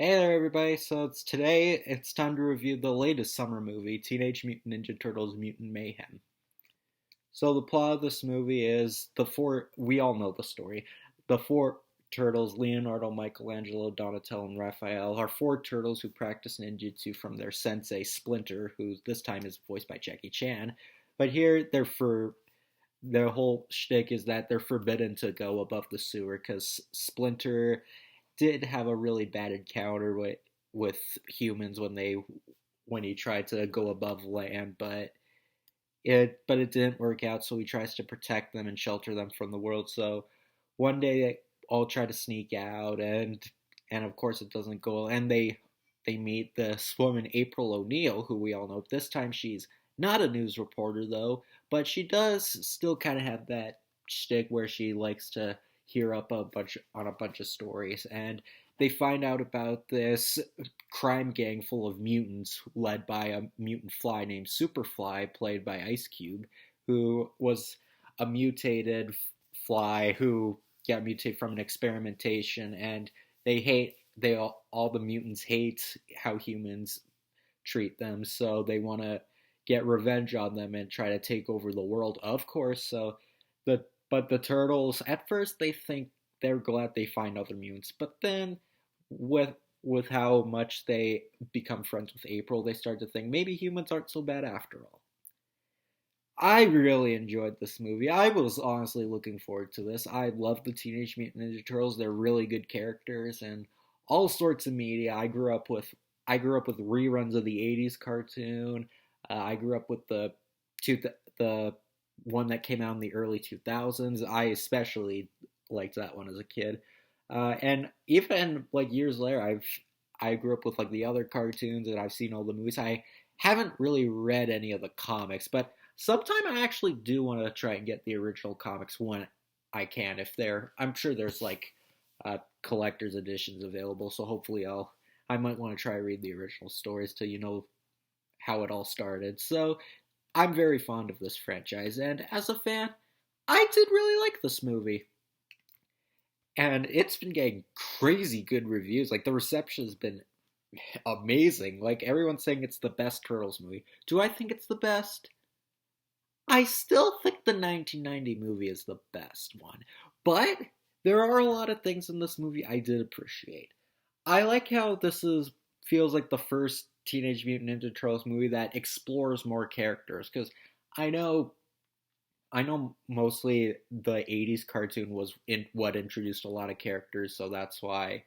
Hey there, everybody. It's time to review the latest summer movie, Teenage Mutant Ninja Turtles Mutant Mayhem. So the plot of this movie is we all know the story. The four turtles, Leonardo, Michelangelo, Donatello, and Raphael, are four turtles who practice ninjutsu from their sensei, Splinter, who this time is voiced by Jackie Chan. But here, their whole shtick is that they're forbidden to go above the sewer because Splinter did have a really bad encounter with humans when he tried to go above land, but it didn't work out. So he tries to protect them and shelter them from the world. So one day they all try to sneak out, and of course it doesn't go. And they meet this woman April O'Neil, who we all know. This time she's not a news reporter though, but she does still kind of have that shtick where she likes to hear up a bunch of stories, and they find out about this crime gang full of mutants led by a mutant fly named Superfly, played by Ice Cube, who was a mutated fly who got mutated from an experimentation, and all the mutants hate how humans treat them, so they want to get revenge on them and try to take over the world, of course. The turtles, at first they think they're glad they find other mutants, but then with with how much they become friends with April, they start to think maybe humans aren't so bad after all. I really enjoyed this movie. I was honestly looking forward to this. I love the Teenage Mutant Ninja Turtles. They're really good characters and all sorts of media. I grew up with reruns of the '80s cartoon. I grew up with the one that came out in the early 2000s. I especially liked that one as a kid. And even like years later, I grew up with like the other cartoons and I've seen all the movies. I haven't really read any of the comics, but sometime I actually do want to try and get the original comics when I can. If they're, I'm sure there's like collector's editions available, so hopefully I might want to try read the original stories to how it all started. So I'm very fond of this franchise, and as a fan, I did really like this movie. And it's been getting crazy good reviews. Like the reception has been amazing. Like everyone's saying it's the best Turtles movie. Do I think it's the best? I still think the 1990 movie is the best one. But there are a lot of things in this movie I did appreciate. I like how this is feels like the first Teenage Mutant Ninja Turtles movie that explores more characters because I know I know mostly the '80s cartoon was in what introduced a lot of characters, so that's why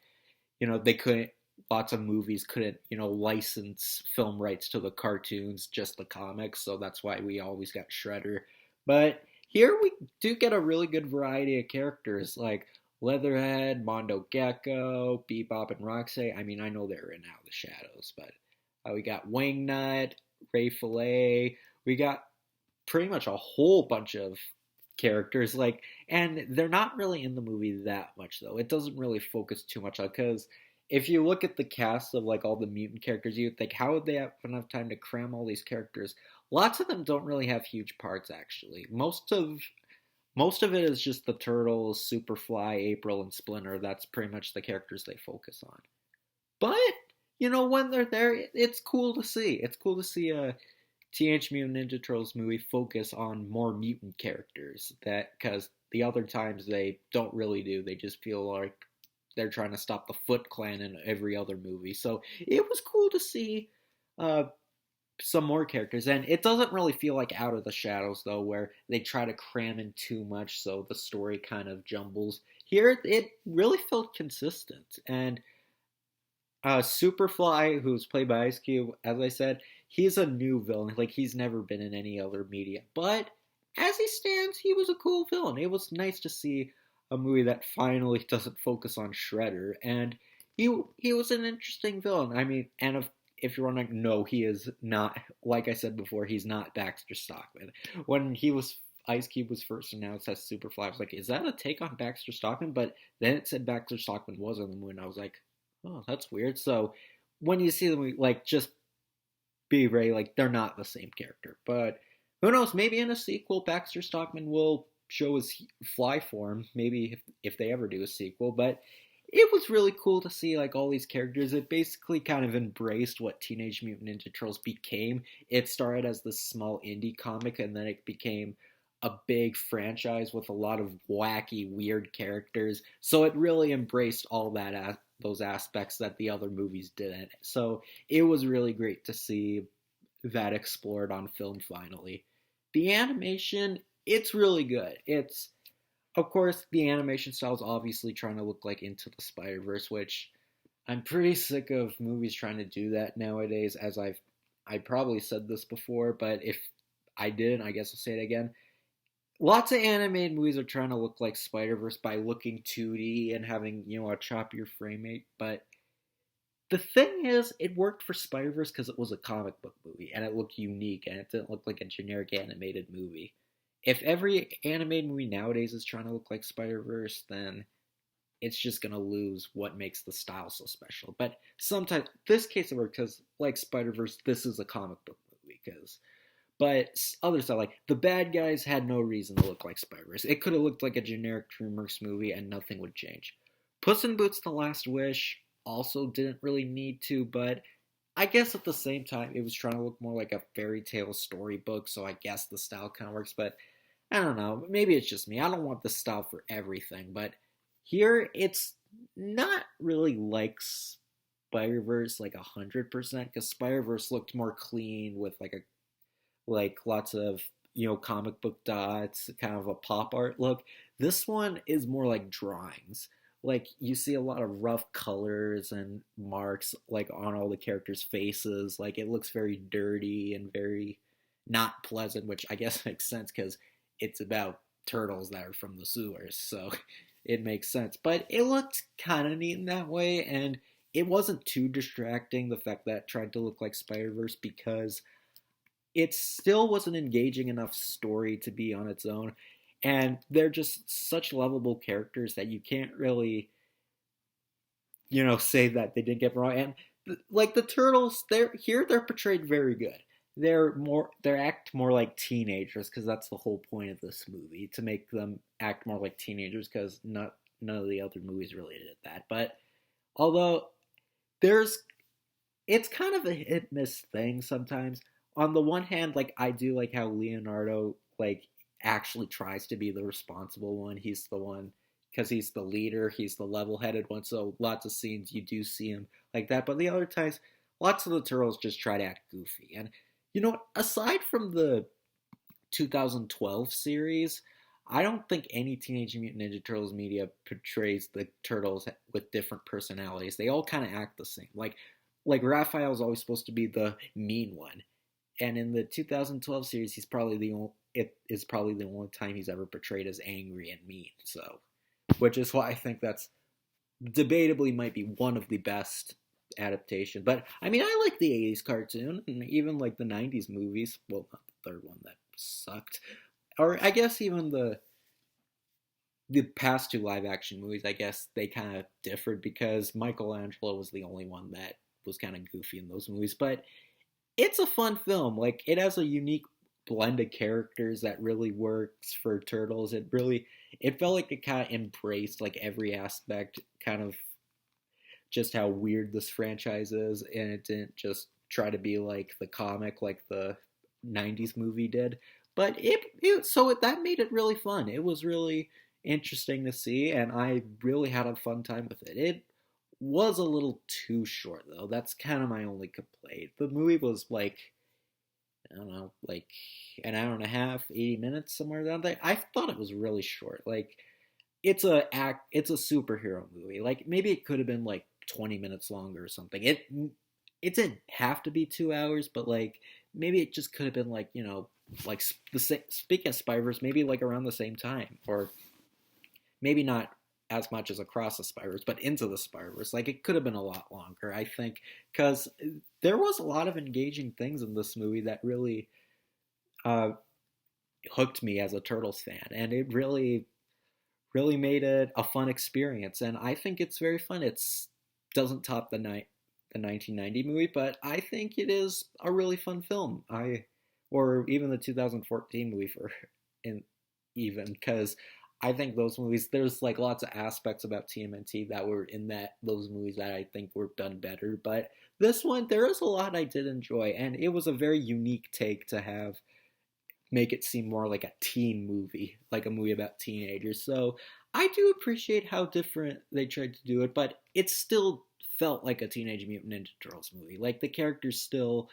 they couldn't. Lots of movies couldn't license film rights to the cartoons, just the comics, so that's why we always got Shredder. But here we do get a really good variety of characters like Leatherhead, Mondo Gecko, Bebop, and Roxy. I mean, I know they're in Out of the Shadows, but we got Wingnut, Ray Fillet. We got pretty much a whole bunch of characters and they're not really in the movie that much though. It doesn't really focus too much on because if you look at the cast of like all the mutant characters, you think how would they have enough time to cram all these characters? Lots of them don't really have huge parts actually. Most of it is just the turtles, Superfly, April, and Splinter. That's pretty much the characters they focus on. But when they're there, it's cool to see. It's cool to see a Teenage Mutant Ninja Turtles movie focus on more mutant characters that because the other times they don't really do. They just feel like they're trying to stop the Foot Clan in every other movie. So it was cool to see uh, some more characters, and it doesn't really feel like Out of the Shadows though, where they try to cram in too much, so the story kind of jumbles. Here, it really felt consistent, and Superfly, who's played by Ice Cube, as I said, he's a new villain. Like he's never been in any other media, but as he stands, he was a cool villain. It was nice to see a movie that finally doesn't focus on Shredder, and he was an interesting villain. I mean, and if you're wondering, no, he is not. Like I said before, he's not Baxter Stockman. When Ice Cube was first announced as Superfly, I was like, is that a take on Baxter Stockman? But then it said Baxter Stockman was on the movie, and I was like, oh, that's weird. So when you see them, like, just be ready, like, they're not the same character. But who knows? Maybe in a sequel, Baxter Stockman will show his fly form. Maybe if they ever do a sequel. But it was really cool to see like all these characters. It basically kind of embraced what Teenage Mutant Ninja Turtles became. It started as this small indie comic, and then it became a big franchise with a lot of wacky, weird characters. So it really embraced all that those aspects that the other movies didn't. So it was really great to see that explored on film finally. The animation, it's really good. It's of course the animation style is obviously trying to look like Into the Spider-Verse, which I'm pretty sick of movies trying to do that nowadays. As I probably said this before, but if I didn't, I guess I'll say it again. Lots of animated movies are trying to look like Spider-Verse by looking 2D and having, a choppier frame rate, but the thing is, it worked for Spider-Verse because it was a comic book movie and it looked unique and it didn't look like a generic animated movie. If every animated movie nowadays is trying to look like Spider-Verse, then it's just gonna lose what makes the style so special. But sometimes this case it worked because, like Spider-Verse, this is a comic book movie. But other side, like the bad guys had no reason to look like Spider-Verse. It could have looked like a generic DreamWorks movie and nothing would change. Puss in Boots: The Last Wish also didn't really need to, but I guess at the same time it was trying to look more like a fairy tale storybook, so I guess the style kind of works. But I don't know. Maybe it's just me. I don't want the style for everything, but here it's not really like Spider-Verse like 100% because Spider-Verse looked more clean with like lots of comic book dots, kind of a pop art look. This one is more like drawings. Like you see a lot of rough colors and marks like on all the characters' faces. Like it looks very dirty and very not pleasant, which I guess makes sense because it's about turtles that are from the sewers, so it makes sense. But it looked kind of neat in that way, and it wasn't too distracting the fact that it tried to look like Spider-Verse because it still was an engaging enough story to be on its own. And they're just such lovable characters that you can't really, say that they didn't get wrong. And like the turtles, they're portrayed very good. They act more like teenagers because that's the whole point of this movie, to make them act more like teenagers because none of the other movies really did that. But although there's it's kind of a hit miss thing sometimes. On the one hand, like I do like how Leonardo like actually tries to be the responsible one. He's the one because he's the leader, he's the level-headed one. So lots of scenes you do see him like that. But the other times, lots of the turtles just try to act goofy. And aside from the 2012 series, I don't think any Teenage Mutant Ninja Turtles media portrays the turtles with different personalities. They all kind of act the same. Like Raphael is always supposed to be the mean one, and in the 2012 series, it is probably the only time he's ever portrayed as angry and mean. So, which is why I think that's debatably might be one of the best adaptation. But I mean, I like the 80s cartoon and even like the 90s movies. Well, not the third one that sucked. Or I guess even the past two live action movies, I guess they kind of differed because Michelangelo was the only one that was kind of goofy in those movies. But it's a fun film. Like it has a unique blend of characters that really works for Turtles. It felt like it kind of embraced like every aspect, kind of just how weird this franchise is, and it didn't just try to be like the comic like the 90s movie did. But that made it really fun. It was really interesting to see, and I really had a fun time with it. It was a little too short though. That's kind of my only complaint. The movie was like, I don't know, like an hour and a half, 80 minutes, somewhere down there. I thought it was really short. Like it's a superhero movie. Like maybe it could have been like 20 minutes longer or something. It didn't have to be 2 hours, but like maybe it just could have been like, like speaking of Spider-Verse, maybe like around the same time, or maybe not as much as Across the Spider-Verse, but Into the Spider-Verse. Like it could have been a lot longer, I think, because there was a lot of engaging things in this movie that really hooked me as a Turtles fan, and it really made it a fun experience. And I think it's very fun. It's doesn't top the 1990 movie, but I think it is a really fun film. Or even the 2014 movie for in even because I think those movies, there's like lots of aspects about TMNT that were in those movies that I think were done better. But this one, there is a lot I did enjoy, and it was a very unique take to have make it seem more like a teen movie, like a movie about teenagers. So I do appreciate how different they tried to do it, but it still felt like a Teenage Mutant Ninja Turtles movie. Like the characters still,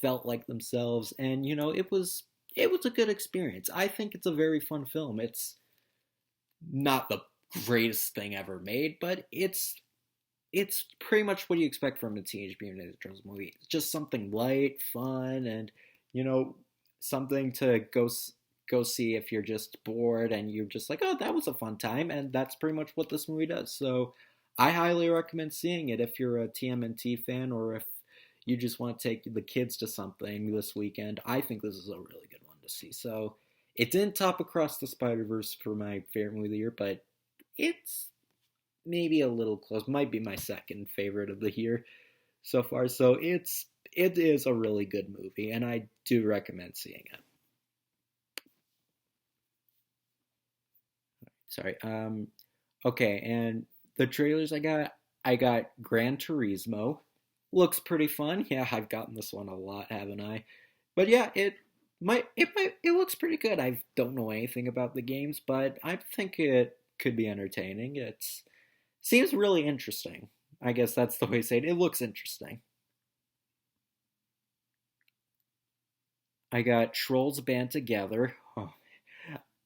felt like themselves, and it was a good experience. I think it's a very fun film. It's not the greatest thing ever made, but it's pretty much what you expect from a Teenage Mutant Ninja Turtles movie. It's just something light, fun, and you know something to go see if you're just bored and you're just like, oh, that was a fun time, and that's pretty much what this movie does. So I highly recommend seeing it if you're a TMNT fan or if you just want to take the kids to something this weekend. I think this is a really good one to see. So it didn't top Across the Spider-Verse for my favorite movie of the year, but it's maybe a little close. Might be my second favorite of the year so far. So it is a really good movie, and I do recommend seeing it. Sorry. Okay, and the trailers I got Gran Turismo. Looks pretty fun. Yeah, I've gotten this one a lot, haven't I? But yeah, it looks pretty good. I don't know anything about the games, but I think it could be entertaining. It's seems really interesting. I guess that's the way to say it. It looks interesting. I got Trolls Band Together. Oh,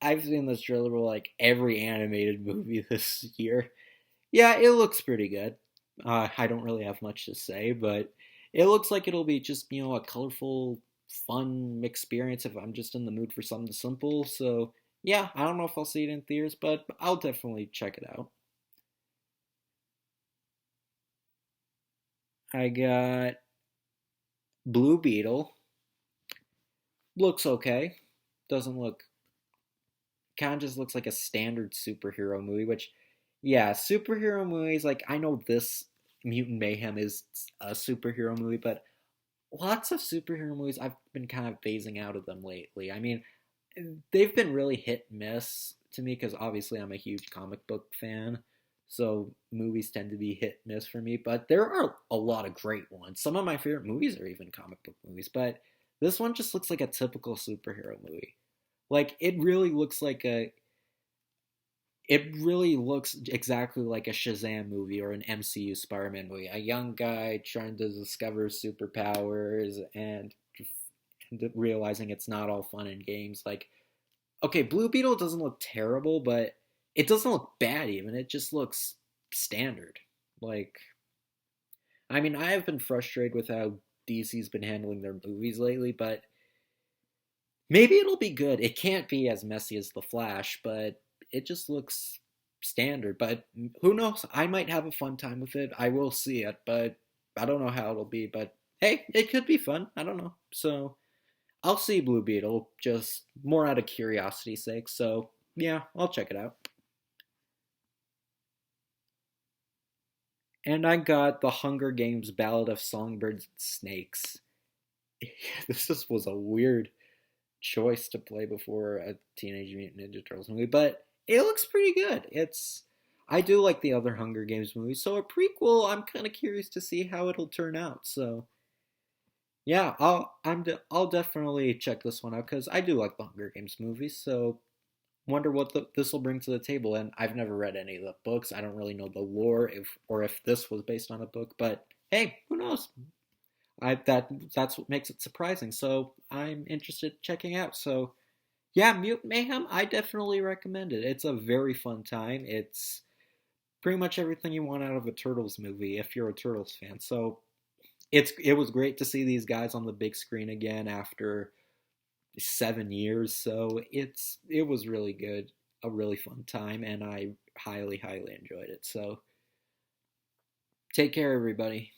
I've seen this trailer for like every animated movie this year. Yeah, it looks pretty good. I don't really have much to say, but it looks like it'll be just, a colorful, fun experience if I'm just in the mood for something simple. So, yeah, I don't know if I'll see it in theaters, but I'll definitely check it out. I got Blue Beetle. Looks okay. Doesn't look kind of just looks like a standard superhero movie, which, yeah, superhero movies, like, I know this Mutant Mayhem is a superhero movie, but lots of superhero movies, I've been kind of phasing out of them lately. I mean, they've been really hit and miss to me because obviously I'm a huge comic book fan. So movies tend to be hit and miss for me, but there are a lot of great ones. Some of my favorite movies are even comic book movies, but this one just looks like a typical superhero movie. Like it really looks exactly like a Shazam movie or an MCU Spider-Man movie. A young guy trying to discover superpowers and realizing it's not all fun and games. Like, okay, Blue Beetle doesn't look terrible, but it doesn't look bad even. It just looks standard. Like, I mean, I have been frustrated with how DC's been handling their movies lately, but maybe it'll be good. It can't be as messy as The Flash, but it just looks standard. But who knows? I might have a fun time with it. I will see it, but I don't know how it'll be. But hey, it could be fun. I don't know. So I'll see Blue Beetle just more out of curiosity's sake. So yeah, I'll check it out. And I got the Hunger Games Ballad of Songbirds and Snakes. This was a weird choice to play before a Teenage Mutant Ninja Turtles movie, but it looks pretty good. I do like the other Hunger Games movies, so a prequel, I'm kind of curious to see how it'll turn out. So yeah, I'll definitely check this one out because I do like the Hunger Games movies. So wonder what this will bring to the table. And I've never read any of the books. I don't really know the lore if this was based on a book, but hey, who knows? That's what makes it surprising. So I'm interested in checking out. So yeah, Mutant Mayhem, I definitely recommend it. It's a very fun time. It's pretty much everything you want out of a Turtles movie if you're a Turtles fan. So it was great to see these guys on the big screen again after 7 years. So it was really good, a really fun time, and I highly enjoyed it. So take care, everybody.